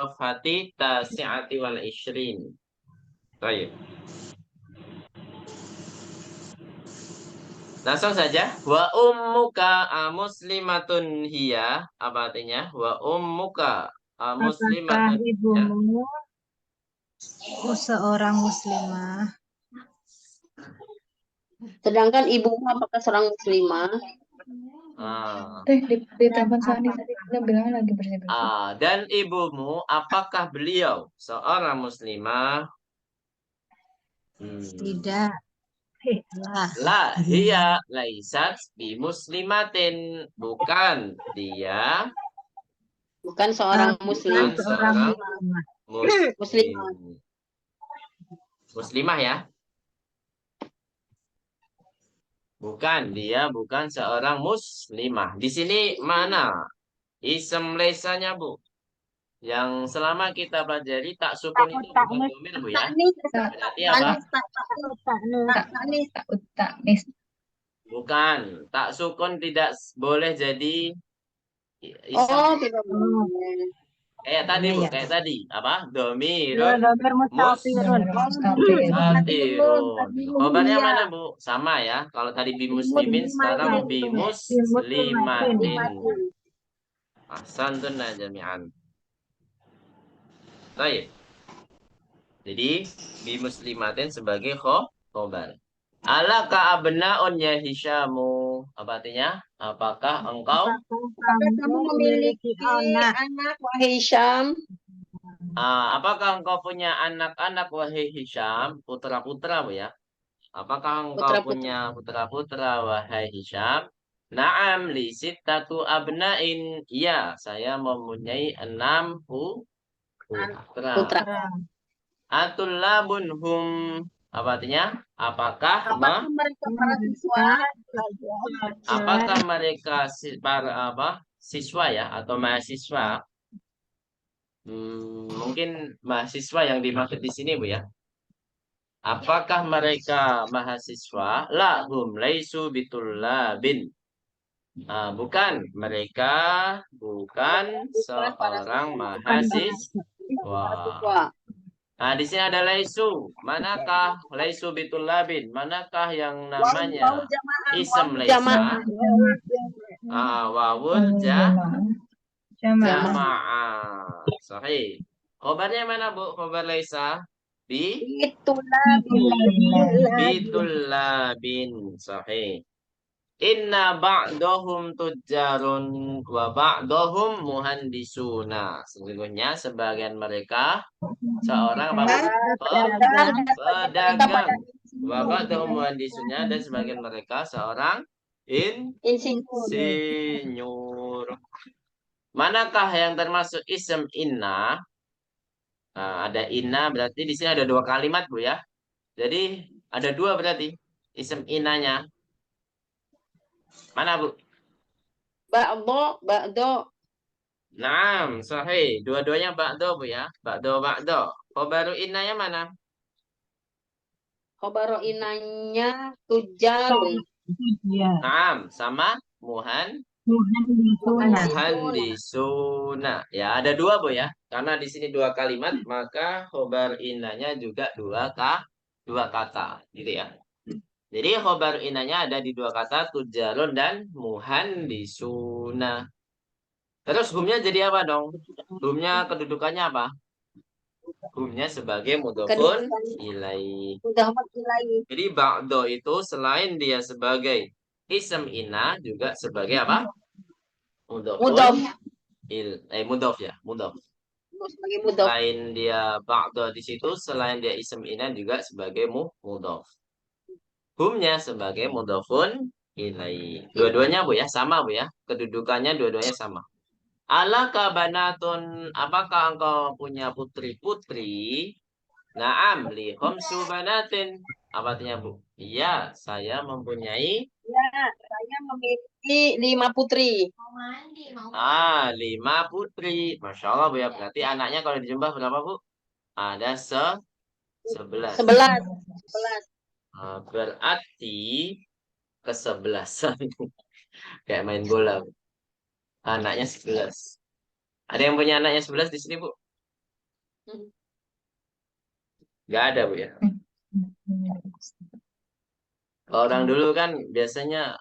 safhati tasi'ati wal ishrin. Baik. Langsung saja. Wa ummuka muslimatun hiya. Apa artinya? Wa ummuka Apakah muslimatun hiya. ibumu seorang muslimah? Sedangkan ibumu apakah seorang muslimah? Di telepon Sani tadi dia bilang lagi bersih-bersih. Dan ibumu apakah beliau seorang muslimah? Tidak. La hiya laisat bi muslimatin. Bukan dia. Bukan seorang muslim. Bukan seorang muslim. Muslimah. Muslimah ya. Bukan, dia bukan seorang muslimah. Di sini mana isem lesanya, Bu? Yang selama kita pelajari tak sukun itu bukan domir, Bu ya. Berarti apa? Taknis. Bukan. Tak sukun tidak boleh jadi isem. Oh, tidak boleh. Kayak tadi, Bu. Kayak tadi. Apa? Domirun. Domir mustafirun. Mustatirun. Khobarnya mana, Bu? Sama ya. Kalau tadi bimuslimin, sekarang bimuslimatin. Ahsantun jami'an. Baik. Jadi bimuslimatin sebagai khobar. Alaka abnaun ya Hisyamu. Apa artinya? Apakah engkau Apakah kamu memiliki anak, wahai Syam? apakah engkau punya anak-anak wahai Hisyam, putra-putra, Bu ya? Apakah engkau punya Putra-putri. putra-putra wahai Hisyam? Naam li sittatu abnain. Iya, saya mempunyai 6 putra. Putra. Atullabun hum. Apa artinya? Apakah mereka para siswa? apakah mereka para siswa ya atau mahasiswa? Mungkin mahasiswa yang dimaksud di sini, Bu ya. Apakah mereka mahasiswa? La hum laisu bitullabin. Bukan, mereka bukan seorang mahasiswa. Nah, di sini ada laisu. Manakah laisu bitullabin? Manakah yang namanya isem laisa? Wawul jamaah. Sahih. Khobarnya mana, Bu? Khobar laisa? Bitullabin. Sahih. Inna ba'dahum tujjarun wa ba'dahum muhandisuna. Sesungguhnya sebagian mereka seorang pedagang. Wa ba'dahum muhandisuna dan sebagian mereka seorang insinyur. Manakah yang termasuk isem inna? Ada inna berarti di sini ada 2 kalimat, Bu ya. Jadi ada 2 berarti isem innanya. Mana, Bu? Ba'do. Naam, sahih. Dua-duanya ba'do, Bu ya. Ba'do. Khobaru innanya mana? Khobaro inanya tujarun. Naam, sama muhandisuna. Ya, ada 2, Bu ya. Karena di sini 2 kalimat, maka khobar innanya juga 2 kata, gitu ya. Jadi khobar innanya ada di 2 kata, tujarun dan muhandisuna. Terus humnya jadi apa dong? Humnya kedudukannya apa? Humnya sebagai mudhofun ilaih. Jadi ba'do itu selain dia sebagai ism inna juga sebagai apa? Mudhofun mudhof ya, mudhof. Sebagai mudhof. Selain dia ba'do di situ, selain dia ism inna juga sebagai mudhof. Humnya sebagai mudhofun ilaih. Dua-duanya, Bu ya, sama, Bu ya. Kedudukannya dua-duanya sama. Alaka banatun, apakah engkau punya putri-putri? Naam li khamsu banatin. Apa artinya, Bu? Iya, saya mempunyai Ya, saya memiliki 5 putri. 5 putri. Masya Allah, Bu ya. Berarti anaknya kalau dijumlah berapa, Bu? Ada 11. 11. Berarti kesebelasan. Kayak main bola, Bu. Anaknya 11. Ada yang punya anaknya 11 di sini, Bu? Nggak ada, Bu ya. Kalau orang dulu kan biasanya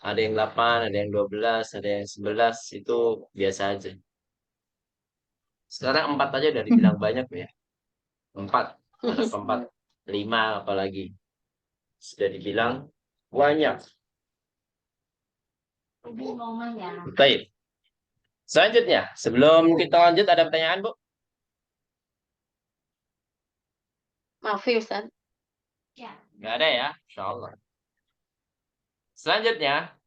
ada yang 8, ada yang 12, ada yang 11, itu biasa aja. Sekarang 4 aja udah dibilang banyak, Bu ya. 4, ada keempat, 5 apalagi. Sudah dibilang banyak. Baik. Selanjutnya, sebelum kita lanjut ada pertanyaan, Bu? Maaf ya Ustaz. Nggak ada ya? Insya Allah. Selanjutnya,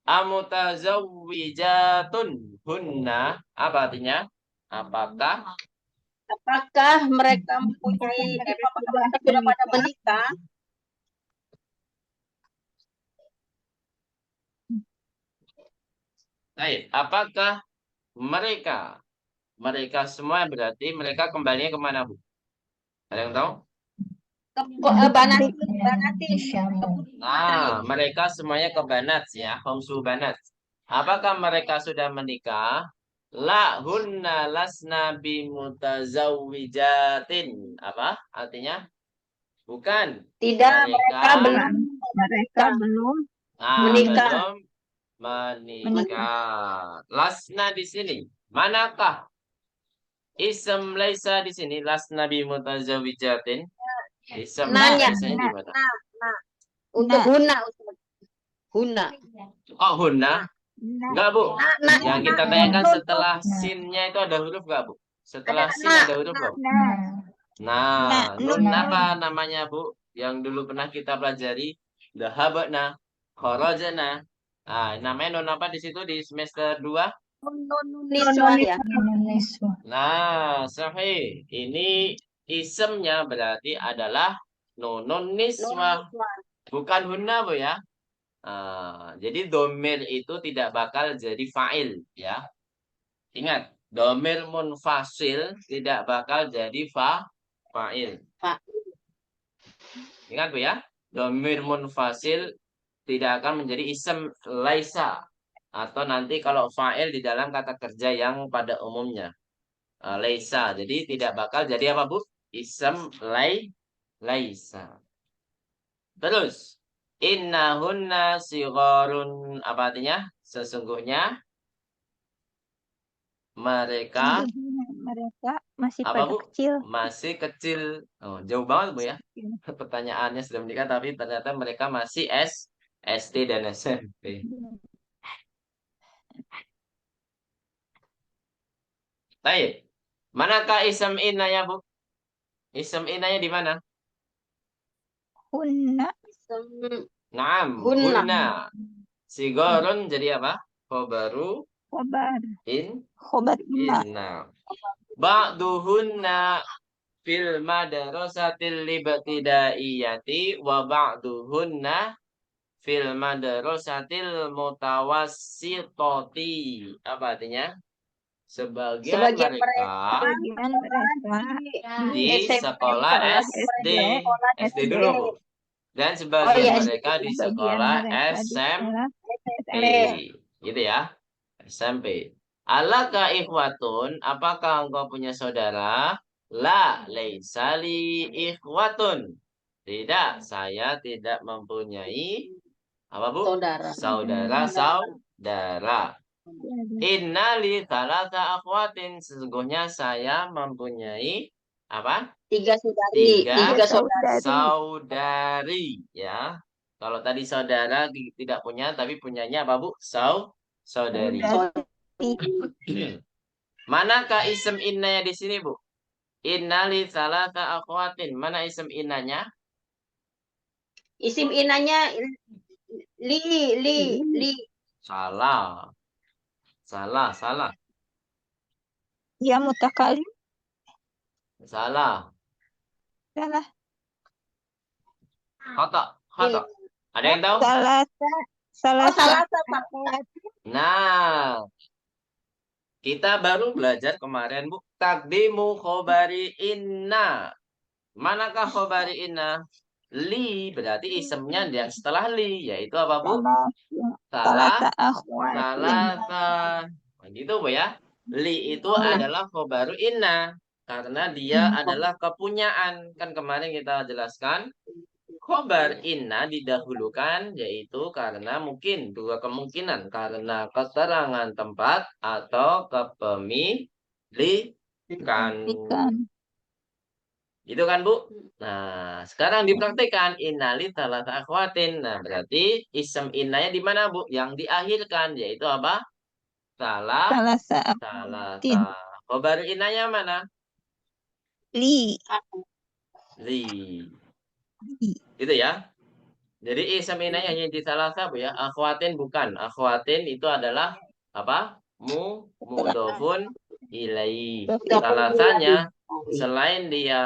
amutazawwijatun hunna. Apa artinya? Apakah? Apakah mereka mempunyai apakah mereka sudah pada menikah? Baik. Apakah mereka? Mereka semua berarti mereka kembalinya kemana, Bu? Ada yang tahu? Banati. Nah, mereka semuanya ke Banat ya, Homsu Banat. Apakah mereka sudah menikah? La hunna lasna bimutazawwijatin. Apa artinya? Bukan. Tidak, mereka belum Mereka belum menikah. Belum menikah. Lasna di sini. Manakah ism laisa di sini? Lasna bimutazawwijatin. Ism Nanya. laisanya di mana? Untuk Huna, Ustaz. Huna. Oh, hunna. Enggak, Bu. Nah, Yang kita tanyakan setelah sinnya itu ada huruf nggak, Bu? Setelah sin ada huruf nggak, Bu? Nah, nun apa namanya, Bu? Yang dulu pernah kita pelajari. Dhahabna, kharajna. Nah, namanya nun apa di situ di semester 2? Niswa ya. Nah, sahih. Ini isemnya berarti adalah nunun niswah. Bukan hunna, Bu ya. Jadi domir itu tidak bakal jadi fa'il ya. Ingat, domir munfasil tidak bakal jadi fa'il. Ingat, Bu ya. Domir munfasil tidak akan menjadi isem laisa. Atau nanti kalau fa'il di dalam kata kerja yang pada umumnya. Laisa. Jadi tidak bakal jadi apa, Bu? Isem laisa. Terus. Innahunna sigharun. Apa artinya? Sesungguhnya mereka masih apa, pada Bu? kecil. Masih kecil. Oh, jauh banget, Bu ya. Pertanyaannya sudah menikah tapi ternyata mereka masih SD dan SMP. Baik. Manakah isem inanya, Bu? Isem inanya di mana? Hunna. Naam, Hunna. hunna. Sigharun jadi apa? Khobaru Khobar. Khobar inna. Ba'duhunna fil madrasatil ibtidaiyati wa ba'duhunna fil madrasatil mutawassitati. Apa artinya? Sebagian mereka di sekolah SD. SD dulu, Bu. Dan sebagian mereka di sekolah SMP. Gitu ya. SMP. Alaka ikhwatun, apakah engkau punya saudara? La laisali ikhwatun. Tidak, saya tidak mempunyai apa, Bu? Saudara. Innali thalatha akhwatin. Sesungguhnya saya mempunyai apa? 3 saudari. 3 saudari. Ya. Kalau tadi saudara tidak punya, tapi punyanya apa, Bu? Saudari. Manakah isem innanya di sini, Bu? Innali thalatha akhwatin. Mana isem innanya? Isim inanya li. Salah. Ya mutakalim. Salah. Khata. Ada yang tahu? Salah. Nah, kita baru belajar kemarin, Bu. Takdimu khobari inna. Manakah khobari inna? Li berarti isemnya yang setelah li, yaitu apa, Bu? Salah. Gitu, Bu ya. Li itu adalah khobaru inna. Karena dia adalah kepunyaan. Kan kemarin kita jelaskan. Khobar inna didahulukan yaitu karena mungkin dua kemungkinan. Karena keterangan tempat atau kepemilikan. Ikan. Gitu kan, Bu? Nah, sekarang dipraktikkan innali talata akhwatin. Nah, berarti isem innanya di mana, Bu? Yang diakhirkan yaitu apa? Salah Salah satu. salasa. Khobar innanya mana? Li. Li. Li. Gitu ya. Jadi isem innanya hanya di salasa, Bu ya. Akhwatin bukan. Akhwatin itu adalah apa? Mudofun ilai. Salasanya selain dia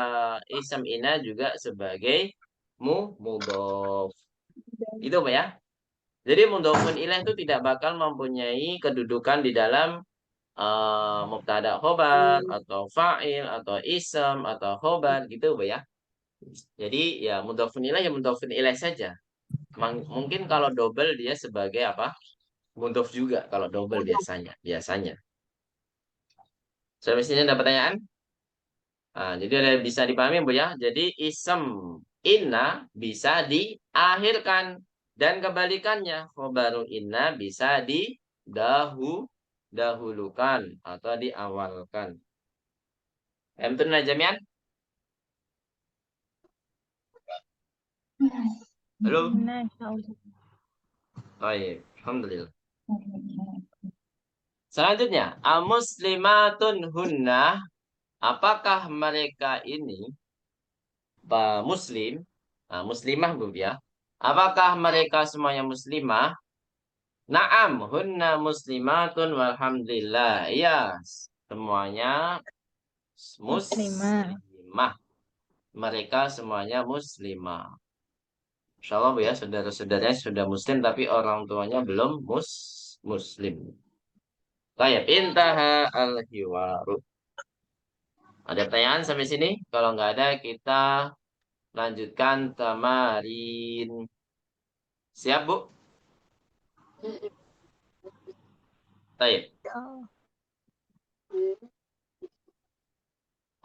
isem ina juga sebagai mudhof. Itu Pak ya. Jadi mudhofun ilaih itu tidak bakal mempunyai kedudukan di dalam mubtada khobar atau fa'il atau isem atau khobar gitu Pak ya. Jadi ya mudhofun ilaih ya mudhofun ilaih saja. Mungkin kalau double dia sebagai apa? Mudhof juga kalau double biasanya. Sampai sini ada pertanyaan? Nah, jadi ada bisa dipahami Bu ya. Jadi isem inna bisa diakhirkan dan kebalikannya khobaru inna bisa didahulukan atau diawalkan. Emtun jamian? Halo? Oh iya, alhamdulillah. Selanjutnya, muslimatun hunna, apakah mereka ini muslim? Nah, muslimah Bu ya. Apakah mereka semuanya muslimah? Naam, hunna muslimatun walhamdulillah. Iya, semuanya muslimah. Mereka semuanya muslimah. Insya Allah Bu ya, saudara-saudaranya sudah muslim tapi orang tuanya belum muslim. Baik, intaha al-hiwaru. Ada pertanyaan sampai sini? Kalau nggak ada, kita lanjutkan tamarin. Siap, Bu? Baik.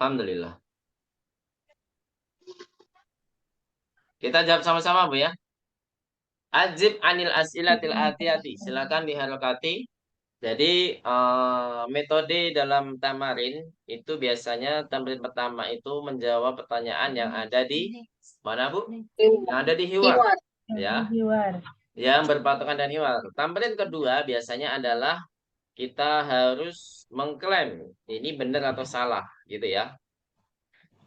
Alhamdulillah. Kita jawab sama-sama, Bu ya. Ajib anil as'ilatil atiyati. Silakan diharokati. Jadi metode dalam tamarin itu biasanya tamrin pertama itu menjawab pertanyaan yang ada di mana Bu? Yang ada di hiwar. Ya. Yang berpatokan dan hiwar. Tamrin kedua biasanya adalah kita harus mengklaim ini benar atau salah gitu ya.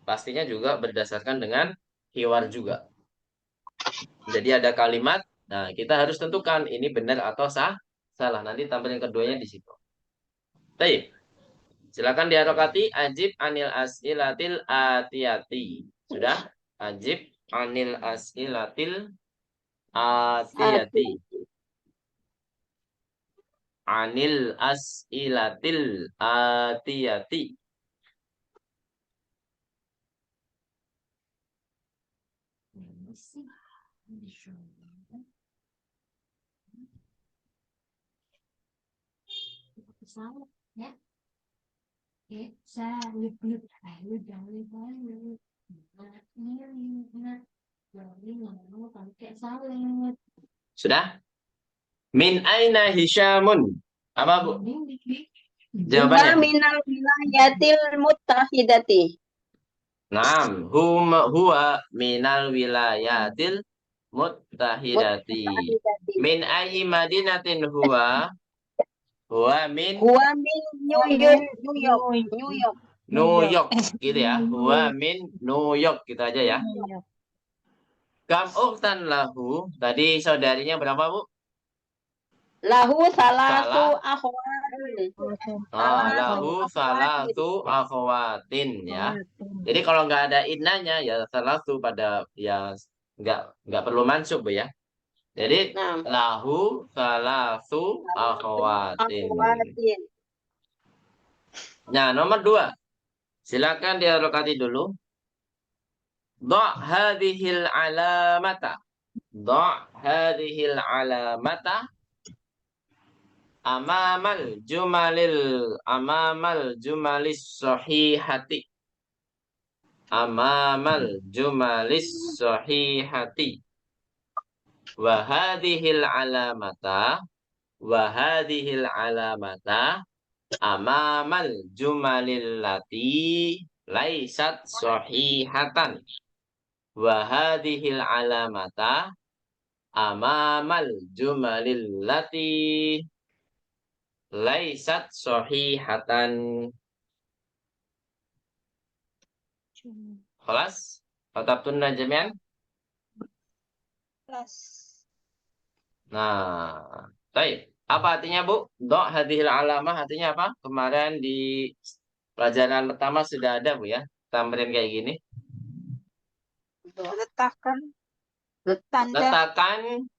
Pastinya juga berdasarkan dengan hiwar juga. Jadi ada kalimat, nah kita harus tentukan ini benar atau salah. Nanti tampilan keduanya di situ. Baik. Silakan diharokati ajib anil as'ilatil atiyati. Sudah? Ajib anil as'ilatil atiyati. Anil as'ilatil atiyati. Ya. Sudah? Min aina Hisyamun? Apa Bu? Huwa Jawabannya. minal wilayatil muttahidati. Naam, huwa minal wilayatil muttahidati. Min ayyi madinatin huwa? Huwa min New York. New York gitu ya. Huwa min New York gitu aja ya. Kam uktan lahu. Tadi saudarinya berapa, Bu? Lahu salatu akhwatin. Lahu salatu akhwatin ya. Jadi kalau nggak ada innanya ya salatu pada ya nggak perlu mansub Bu ya. Jadi Nah, lahu salatu akhwatin. Nah, nomor 2. Silakan dialokasi dulu. Da' hadhil alamata. Da' hadhil alamata Amamal jumalis sahihati. Amamal jumalis sahihati. Wahadihil alamata amamal jumalil lati laisat sahihatan. Wahadihil alamata amamal jumalil lati laisat sahihatan. Khalas? Fatabtun jami'an? Plus. Nah, baik. Apa artinya, Bu? Dok hadhil alamah artinya apa? Kemarin di pelajaran pertama sudah ada, Bu ya. Tamrin kayak gini. Letakkan tanda Letakkan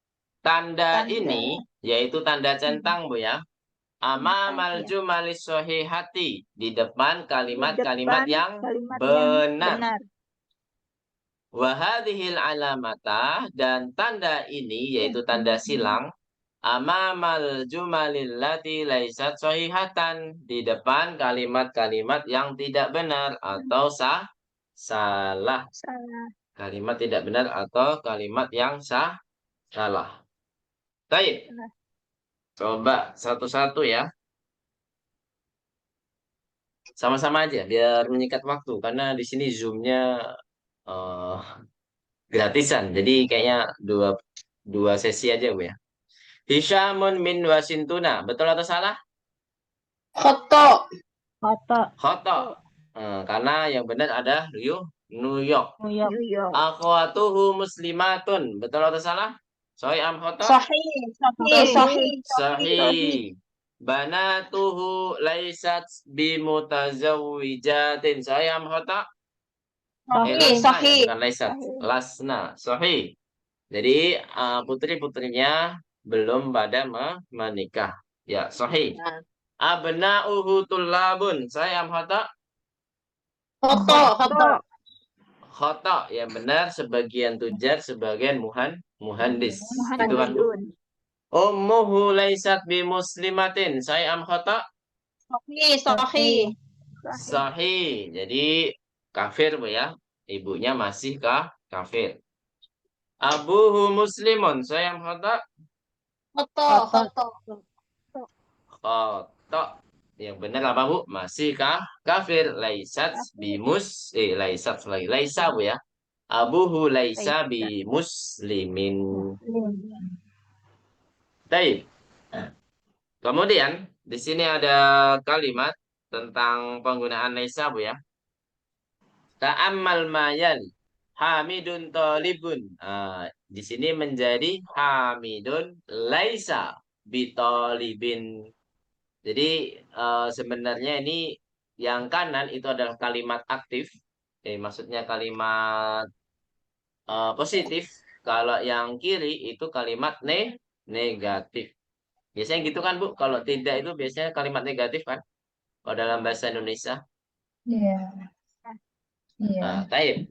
tanda Tanda. ini, yaitu tanda centang, Bu ya. Amamal ya. jumalis sahihati. Di depan Di kalimat-kalimat depan yang kalimat benar. benar. Wahadihil alamata. Dan tanda ini, yaitu tanda silang. Amamal jumalil lati laisat sahihatan. Di depan kalimat-kalimat yang tidak benar atau salah. Salah. Kalimat tidak benar atau kalimat yang salah. Baik. Benar. Coba satu-satu ya. Sama-sama aja biar menyikat waktu. Karena di sini Zoom-nya gratisan. Jadi kayaknya dua sesi aja, Bu ya. Hisyamun min wasintuna. Betul atau salah? Khoto. Khoto. Karena yang benar ada New York. New York. Akhwatuhu muslimatun. Betul atau salah? Sahih am khoto? Sahih. Sahih. Banatuhu laisat bimutazawwijatin. Sahih am khoto? Sahih. Bukan laisat. Lasna. Sahih. Jadi putri-putrinya belum pada menikah. Ya, sahih. Abna'uhu tullabun. Sahih am khoto? Khoto. Khoto, yang benar sebagian tujar, sebagian muhandis. Itu kan, Bu. Ummuhu laisat bimuslimatin. Saya am khoto? Sahih. Sahih. Jadi kafir, Bu ya. Ibunya masih kafir. Abuhu muslimun. Saya am khoto? Khoto. Khoto. Yang benar apa, Bu? Masih kafir. Laisat laisat lagi. Laisa, Bu ya. Abuhu laisa bi muslimin. Baik. Kemudian di sini ada kalimat tentang penggunaan laisa, Bu ya. Ta'ammal mayal hamidun talibun. Di sini menjadi hamidun laisa bitalibin. Jadi sebenarnya ini yang kanan itu adalah kalimat aktif. Maksudnya kalimat positif. Kalau yang kiri itu kalimat negatif. Biasanya gitu kan, Bu? Kalau tidak itu biasanya kalimat negatif kan? Kalau dalam bahasa Indonesia. Iya. Taib.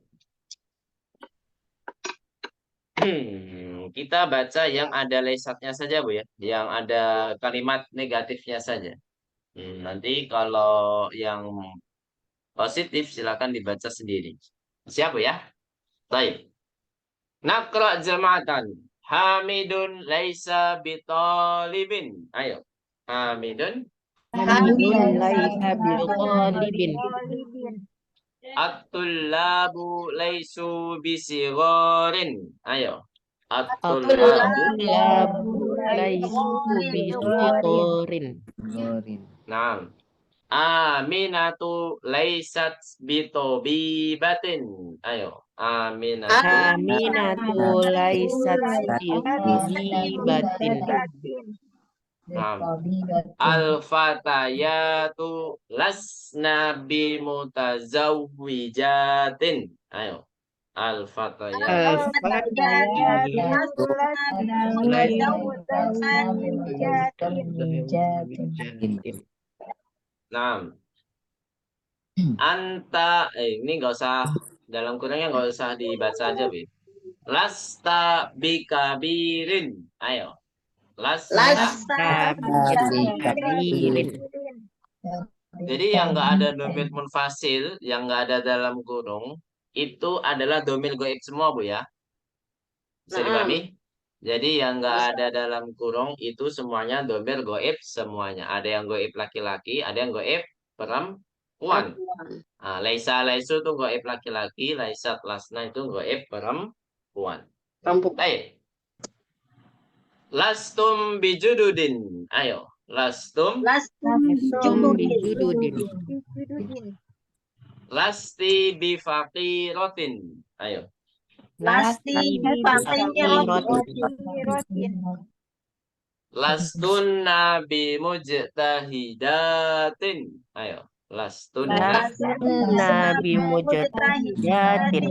Kita baca yang ada lesatnya saja, Bu ya. Yang ada kalimat negatifnya saja. Nanti kalau yang positif silakan dibaca sendiri. Siap, Bu ya? Taib. Naqra jama'atan. Hamidun laisa bitalibin. Ayo. Hamidun. Hamidun laisa bitalibin. At-tullabu laisu bisigorin. Ayo. At-tullabu laisu bisighorin. Nah. Aminatu laisat bitobibatin. Ayo. Aminatu laisat bitobibatin. Al-fatayatu lasna bimutazawwijatin. Ayo. Al-fatayatu. Nah. Anta ini nggak usah dalam kurangnya nggak usah dibaca aja, Bu. Lasta bikabirin. Ayo. Lasta Bikabilin. Jadi yang nggak ada domir munfasil, yang nggak ada dalam kurung, itu adalah domir goib semua, Bu ya. Bisa dipahami? Jadi yang nggak ada dalam kurung itu semuanya domir goib semuanya. Ada yang goib laki-laki, ada yang goib perempuan. Nah, laisa laisu itu goib laki-laki, laisat lasna itu goib perempuan. Baik. Lastum bijududin. Ayo. Lastum. Bijududin. Lasti bifaqiratin. Ayo. Lasti Bifaqiratin. Lastunna bimujtahidatin. Ayo. Lastunna. Lastunna bimujtahidatin.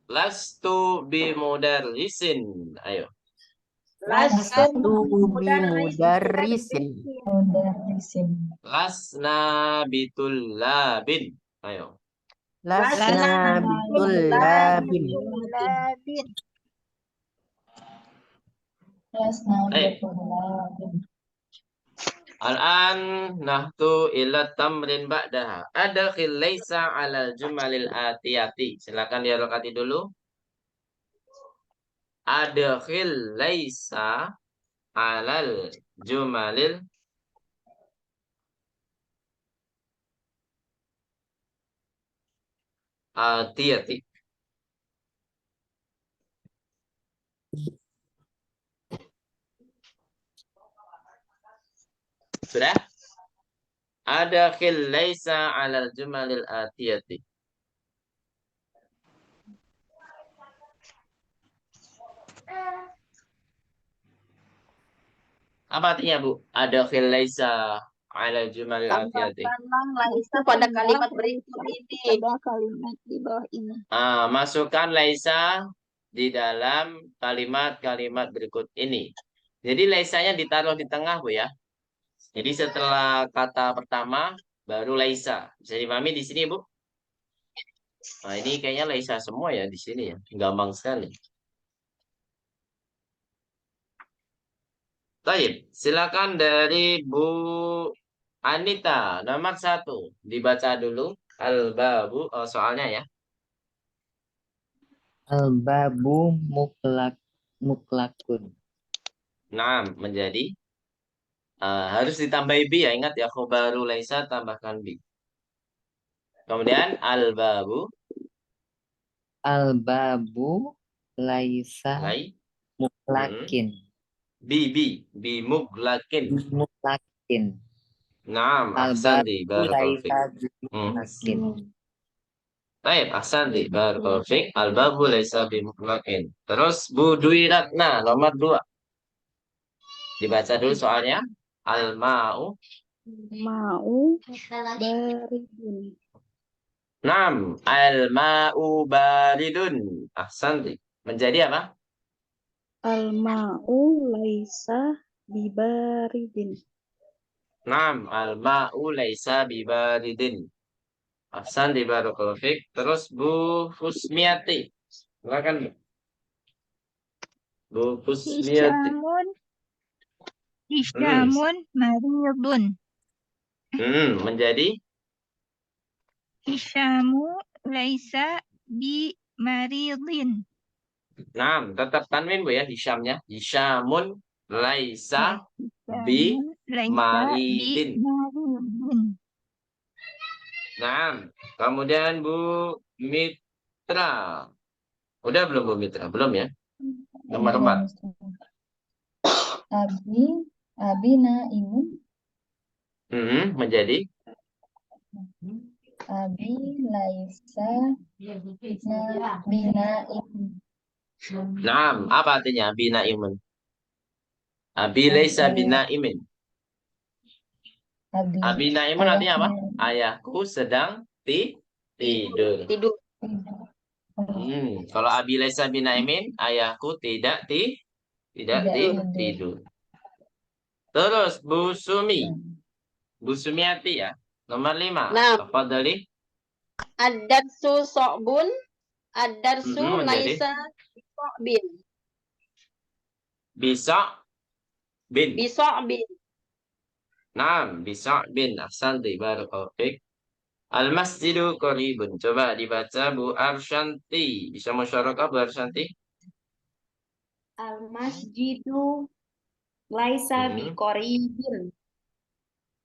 Lastu bimudarrisin. Ayo. Lastu bimudarrisin. Lasna bitullabin. Ayo. Lasna bitullabin. Al-an nahtu ila tamrin ba'daha. Adkhil laisa 'alal jumalil atiyati. Silakan dirokati dulu. Adkhil laisa 'alal jumalil atiyati. Sudah? Adkhil laisa 'alal jumalil atiyati. Apa artinya, Bu? Adkhil laisa 'alal jumalil atiyati. Laisa pada kalimat berikut ini. Pada kalimat di bawah ini. Masukkan laisa di dalam kalimat-kalimat berikut ini. Jadi laisanya ditaruh di tengah, Bu ya. Jadi setelah kata pertama baru laisa. Bisa dipahami di sini, Bu? Nah, ini kayaknya laisa semua ya di sini ya. Gampang sekali. Baik, silakan dari Bu Anita, nomor 1. Dibaca dulu al-babu soalnya ya. Al-babu muklakun. Nah, menjadi harus ditambahi bi ya. Ingat ya, khobaru laisa tambahkan bi. Kemudian al-babu. Al-babu laisa muklakin. Bi muglakin. Muklakin. Naam, ahsanti barakallahu fik. Muklakin. Baik, ahsanti barakallahu fik. Al-babu laisa bi muglakin. Terus Bu Dwi Ratna nomor 2. Dibaca dulu soalnya. Al-ma'u baridun. Naam, al-ma'u baridun. Ahsanti. Menjadi apa? Al-ma'u laisa bibaridin. Naam, al-ma'u laisa bibaridin. Ahsanti barakallahu fik. Terus Bu Husmiati. Silakan, Bu Husmiati. Hisyamun maridun. Menjadi Hisyamu laisa bi maridin. Nah, tetap tanwin Bu ya, Hisyamnya. Hisyamun laisa bi maridin. Nah, kemudian Bu Mitra. Udah belum Bu Mitra? Belum ya? Nomor 4. Abi naimun. Menjadi Abi laisa binaimun. Nah, apa artinya binaimun? Abi laisa binaimin. Abi naimun artinya apa? Ayahku sedang tidur. Kalau abi laisa binaimin, ayahku tidak tidur. Terus Bu Sumi. Bu Sumiati ya. Nomor 5. Nah. Tafadhali. Adatsu so'bun Ad-darsu menjadi laisa bin. bisa bin. Bin. Naam, bisa bin. Ahsanti barakallahu fiik. Al-masjidu qaribun. Coba dibaca Bu Arsyanti. Bisa musyarakah Bu Arsyanti? Al-masjidu laisa Hmm. biqoribin.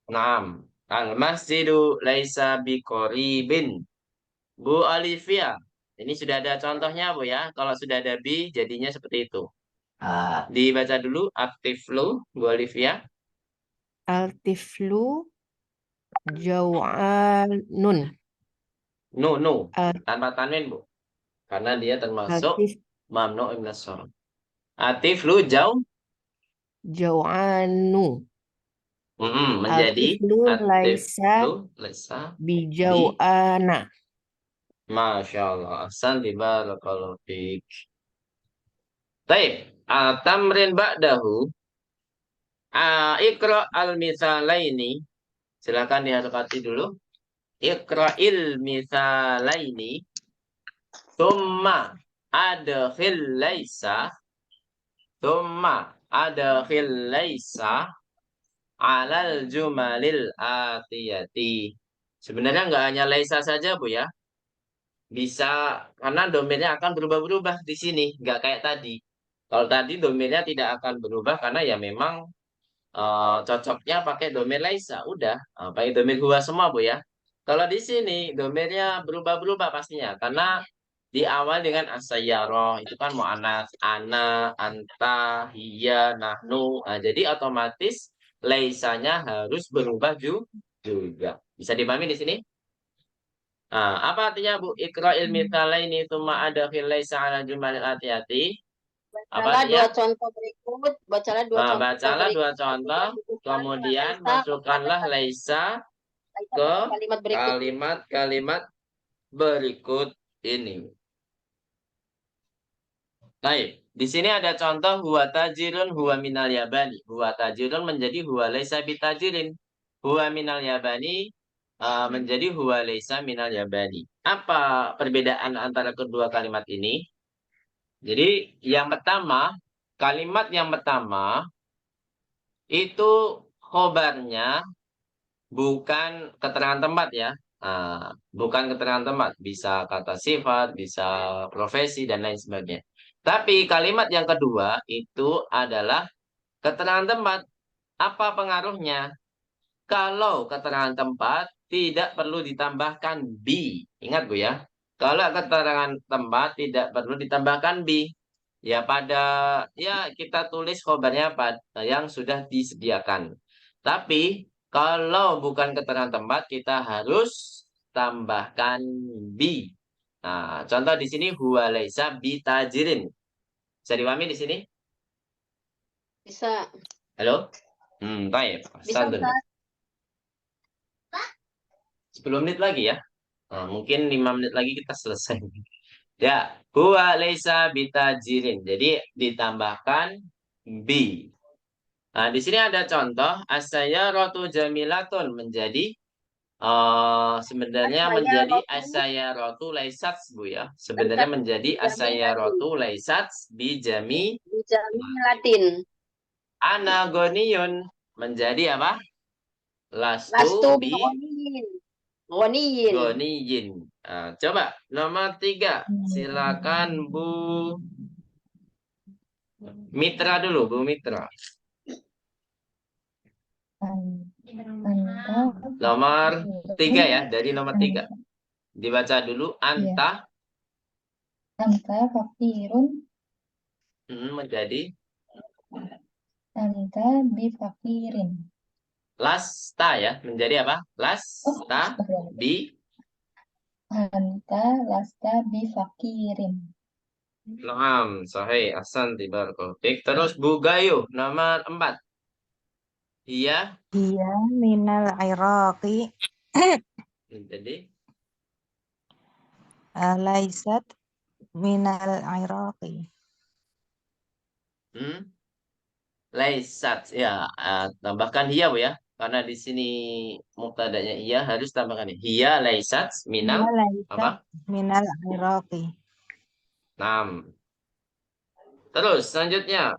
Naam. Al-masjidu laisa biqaribin. Bu Alivia. Ini sudah ada contohnya Bu ya. Kalau sudah ada bi jadinya seperti itu. Dibaca dulu aktif lu Bu Alivia. Al-tiflu jaw'anun. No. Al- Tanpa tanwin Bu. Karena dia termasuk Al-tif mamnu minas sharof. Atif lu jauh. jaw'anu. Menjadi Al-tiflu atif laisa lu laisa bi. bijaw'ana. Masya Allah. Ahsanti barakallahu fiik. Baik. Tamrin ba'dahu. Iqra al-mithalaini. Silakan diharokati dulu. Iqra'il mithalaini. Thumma adkhil laisa. Thumma adkhil laisa alal jumalil atiyati. Sebenarnya nggak hanya laisa saja Bu ya. Bisa karena domainnya akan berubah-berubah di sini, nggak kayak tadi. Kalau tadi domainnya tidak akan berubah karena ya memang cocoknya pakai domain laisa, udah pakai domain huwa semua Bu ya. Kalau di sini domainnya berubah-berubah pastinya karena diawali dengan asayyarah itu kan mu'annats ana, anta, hiya, nahnu. Nah, jadi otomatis laisanya harus berubah juga. Bisa dipahami di sini? Nah, apa artinya Bu? Iqra'il mithalaini tsumma adkhil laisa 'ala jumalil atiyati. Apa Bacalah artinya? dua contoh berikut. Bacalah dua Nah, contoh bacalah berikut. dua contoh, kemudian Laisa, masukkanlah laisa laisa ke pada kalimat berikut. kalimat-kalimat berikut ini. Baik, di sini ada contoh huwa tajirun huwa minal yabani. Huwa tajirun menjadi huwa laisa bitajirin. Huwa minal yabani menjadi huwa laisa minal yabani. Apa perbedaan antara kedua kalimat ini? Jadi yang pertama, kalimat yang pertama itu khobarnya bukan keterangan tempat ya. Bukan keterangan tempat, bisa kata sifat, bisa profesi dan lain sebagainya. Tapi kalimat yang kedua itu adalah keterangan tempat. Apa pengaruhnya? Kalau keterangan tempat tidak perlu ditambahkan be. Ingat Bu ya. Kalau keterangan tempat tidak perlu ditambahkan be. Ya kita tulis khobarnya pada yang sudah disediakan. Tapi kalau bukan keterangan tempat kita harus tambahkan be. Nah, contoh di sini huwa laisa bitajirin. Bisa dipahami di sini? Bisa. Halo? Baik. Bisa, Santun. Ustaz. 10 menit lagi ya. Mungkin 5 menit lagi kita selesai. Ya, huwa laisa bitajirin. Jadi ditambahkan bi. Nah, di sini ada contoh asayyaratu jamilatun menjadi sebenarnya menjadi asayyaratu laisat Bu ya. Sebenarnya menjadi asayyaratu laisat bijami Latin. anagoniyun menjadi apa? Lastu Lastu bi Goniyin. goniyin. Coba nomor 3. Silakan Bu Mitra dulu, Bu Mitra. Nomor 3 ya, dari nomor 3. Dibaca dulu anta. Anta fakirun. Menjadi Anta bifakirin. lasta ya, menjadi apa? Lasta bi. Anta lasta bifakirin. Naam, sahih. Ahsanti barakallahu fiik. Terus Bu Gayo nomor 4. Iya, Iya minal iraqi jadi laisat minal iraqi. laisat ya, tambahkan hiya Bu ya. Karena di sini mubtada'nya iya harus tambahkan hiya laisat Iya minal laisat apa? minal iraqi. 6. Terus selanjutnya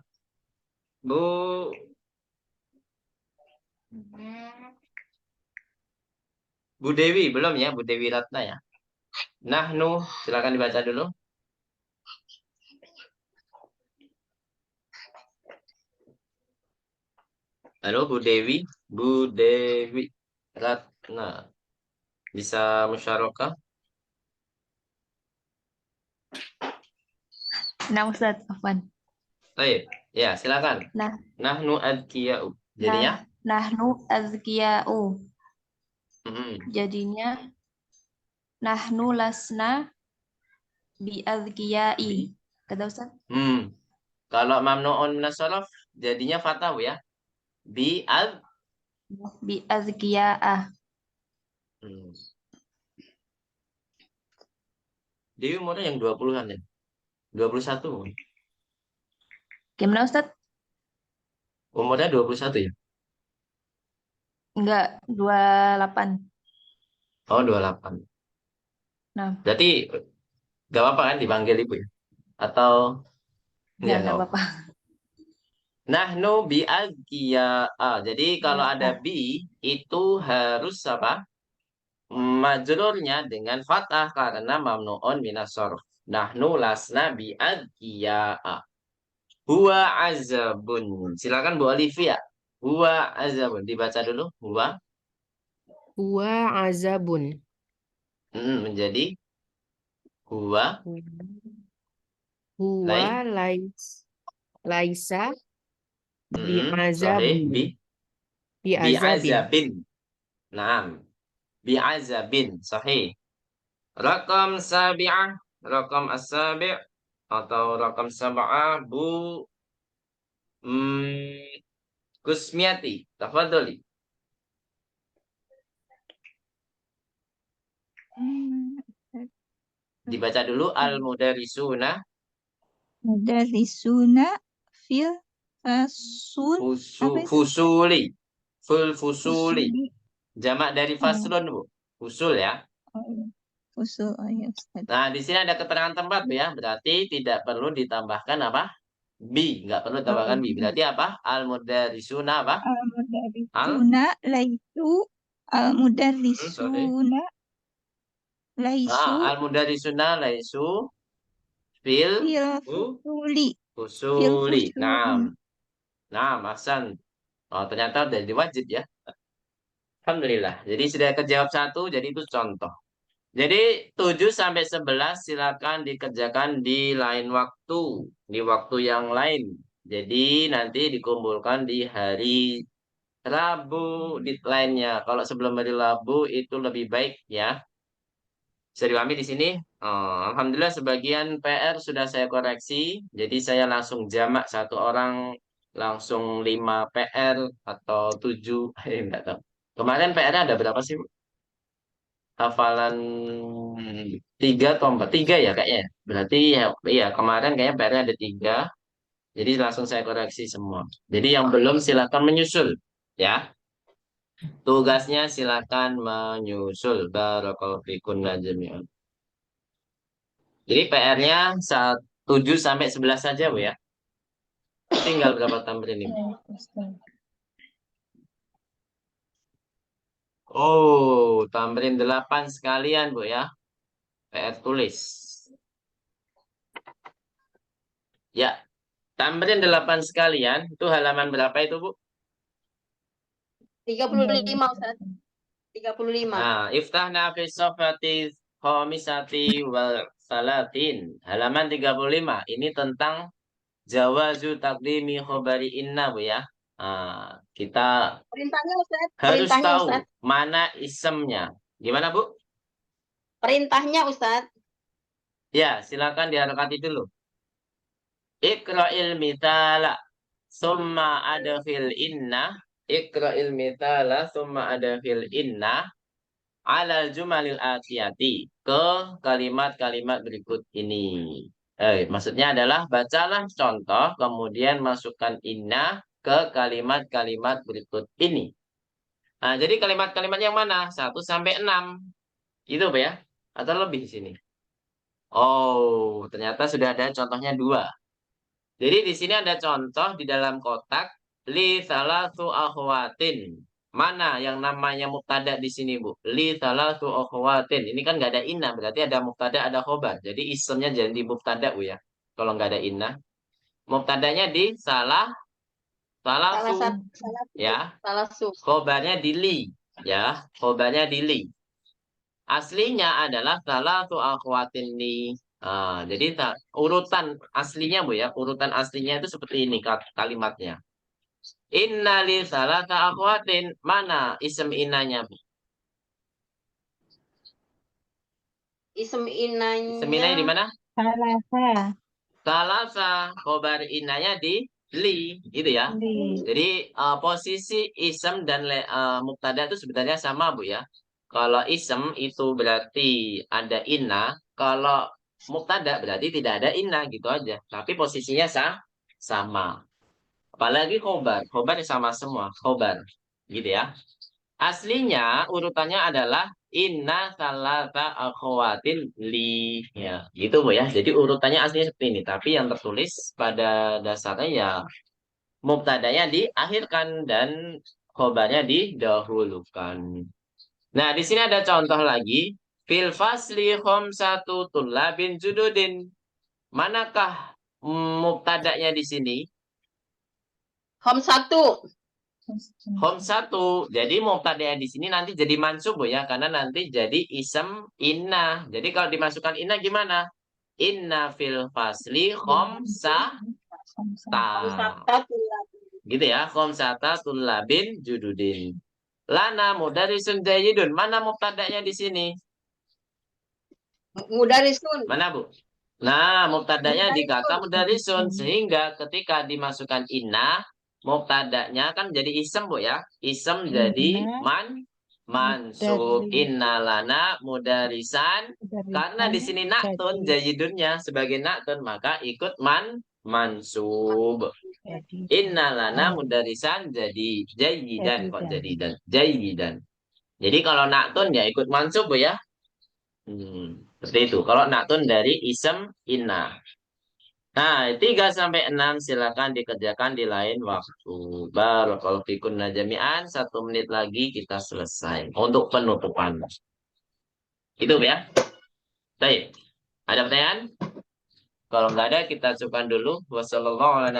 Bu Dewi belum ya, Bu Dewi Ratna ya. Nahnu, silakan dibaca dulu. Halo Bu Dewi Ratna. Bisa musyarakah? Nah, Ustadz, Afwan. Baik, ya silakan. Nah, Nahnu adkiya'u. Jadinya? nahnu azkiya'u. Mm-mm. Jadinya nahnu lasna bi azkiya'i. Kata Ustadz? Kalau mamnu'un minas shorof jadinya fathah ya. Bi al. Bi azkiya'ah. Dewi umurnya yang 20-an ya. 21. Gimana Ustadz? Umurnya 21 ya. Enggak, 28. Oh, 28. Nah, Berarti gak apa-apa kan dipanggil ibu ya? Atau enggak nggak apa-apa. Nahnu bi azkiya'a. Jadi kalau ada bi itu harus apa? Majrurnya dengan fathah karena mamnu'un minas shorof. Nahnu lasna bi azkiya'a. Huwa azabun. Silakan Bu Olivia. Huwa azabun. Dibaca dulu. Huwa azabun. Menjadi huwa. Huwa laisa Sahih. bi'azabin. Bi'azabin. Bi'azabin. Naam. Bi'azabin. Sahih. Rakam sabi'ah. Rakam as-sabi' atau rakam sab'ah. Bu Kusmiati. Tafadholi. Dibaca dulu al-mudarisuna Mudarrisuna fil fasul apa itu? fusuli. Fusuli. Fusuli. Jamak dari faslun, Bu. Fusul ya. Oh, iya. Fusul, oh ya Ustaz. Nah, di sini ada keterangan tempat, Bu ya. Berarti tidak perlu ditambahkan apa? Bi. Nggak perlu tambahkan bi. Berarti apa? Al-mudarisuna apa? Al-mudarrisuna laisu. Al-mudarrisuna laisu Al-mudarisuna laisu fil fil fusuli. fusuli. Nah, Hasan. Oh, ternyata udah diwajib ya. Alhamdulillah. Jadi sudah kejawab 1, jadi itu contoh. Jadi 7 sampai 11 silakan dikerjakan di lain waktu, di waktu yang lain. Jadi nanti dikumpulkan di hari Rabu deadline-nya. Kalau sebelum hari Rabu itu lebih baik ya. Bisa dipahami di sini. Alhamdulillah sebagian PR sudah saya koreksi. Jadi saya langsung jamak satu orang langsung 5 PR atau 7. Enggak tahu. Kemarin PR-nya ada berapa sih, Bu? Hafalan 3 atau 4? 3 ya kayaknya. Berarti ya, iya kemarin kayaknya PR-nya ada 3. Jadi langsung saya koreksi semua. Jadi yang belum silakan menyusul ya. Tugasnya silakan menyusul. Barakallahu fikunna jami'an. Jadi PR-nya 7 sampai 11 saja, Bu ya. Tinggal berapa tamrin ini? Ya, Ustaz. Oh, tamrin 8 sekalian, Bu ya. PR tulis. Ya, tamrin 8 sekalian. Itu halaman berapa itu, Bu? 35 Ustaz. 35. Nah, iftahna fi safati khamisati wal salatin. Halaman 35. Ini tentang jawazu takdimi khobari inna, Bu ya. Nah, kita Perintahnya Ustaz. harus Perintahnya tahu Ustaz. mana isemnya. Gimana, Bu? Perintahnya Ustaz. Ya, silakan diharokati dulu. Iqra'il mithala summa adkhil inna. Iqra'il mithala summa adkhil inna alal jumalil atiyati. Ke kalimat-kalimat berikut ini. Maksudnya adalah bacalah contoh, kemudian masukkan inna ke kalimat-kalimat berikut ini. Nah, jadi kalimat-kalimat yang mana? 1 sampai 6. Gitu, Pak ya? Atau lebih di sini? Oh, ternyata sudah ada contohnya 2. Jadi di sini ada contoh di dalam kotak li salatu akhwatin. Mana yang namanya mubtada di sini, Bu? Li salatu akhwatin. Ini kan nggak ada inna, berarti ada mubtada, ada khobar. Jadi isimnya jadi mubtada, Bu ya. Kalau nggak ada inna. Mubtadanya di Salah salasu satu. ya. Salah su. Khobarnya di li ya. Khobarnya di li. Aslinya adalah salatu akhwatin li. Ah, jadi urutan aslinya, Bu ya. Urutan aslinya itu seperti ini kalimatnya. Inna li salata akhwatin. Mana ism innanya, Bu? Ism Ism innanya di inanya mana? Salasa. Salasa. Khobar innanya di li, gitu ya. Li. Jadi posisi ism dan mubtada itu sebenarnya sama, Bu ya. Kalau ism itu berarti ada inna, kalau mubtada berarti tidak ada inna, gitu aja. Tapi posisinya sama. Apalagi khobar. Khobar sama semua. Khobar. Gitu ya. Aslinya urutannya adalah inna salata akhwatin li. Ya, gitu, Bu ya. Jadi urutannya aslinya seperti ini. Tapi yang tertulis pada dasarnya ya mubtadanya diakhirkan dan khobarnya didahulukan. Nah, di sini ada contoh lagi. Fil fasli khamsatu tullabin jududin. Manakah mubtadanya di sini? hom 1. Hom 1. Jadi mubtadanya di sini nanti jadi mansub, Bu ya, karena nanti jadi ism inna. Jadi kalau dimasukkan inna gimana? Inna fil fasli khamsata. Gitu ya, khamsata tullabin jududin. Lana mudarisun jayyidun. Mana mubtadanya di sini? Mudarisun. Mana, Bu? Nah, mubtadanya di kata mudarisun. Mudarisun. Sehingga ketika dimasukkan inna, mubtadanya kan jadi isem, Bu ya. Isem jadi mansub. Inna lana mudarisan. Karena di sini naktun jayyidunnya sebagai naktun, maka ikut mansub. Inna lana mudarisan jadi jayyidan kok jadidan. Jayyidan. Jadi kalau naktun ya ikut mansub, Bu ya. Seperti itu. Kalau naktun dari isem inna. Nah, 3 sampai 6 silakan dikerjakan di lain waktu. Barakallahu fikum jami'an. 1 menit lagi kita selesai untuk penutupan. Itu ya. Baik. Ada pertanyaan? Kalau nggak ada kita cukupkan dulu. Wassalamualaikum.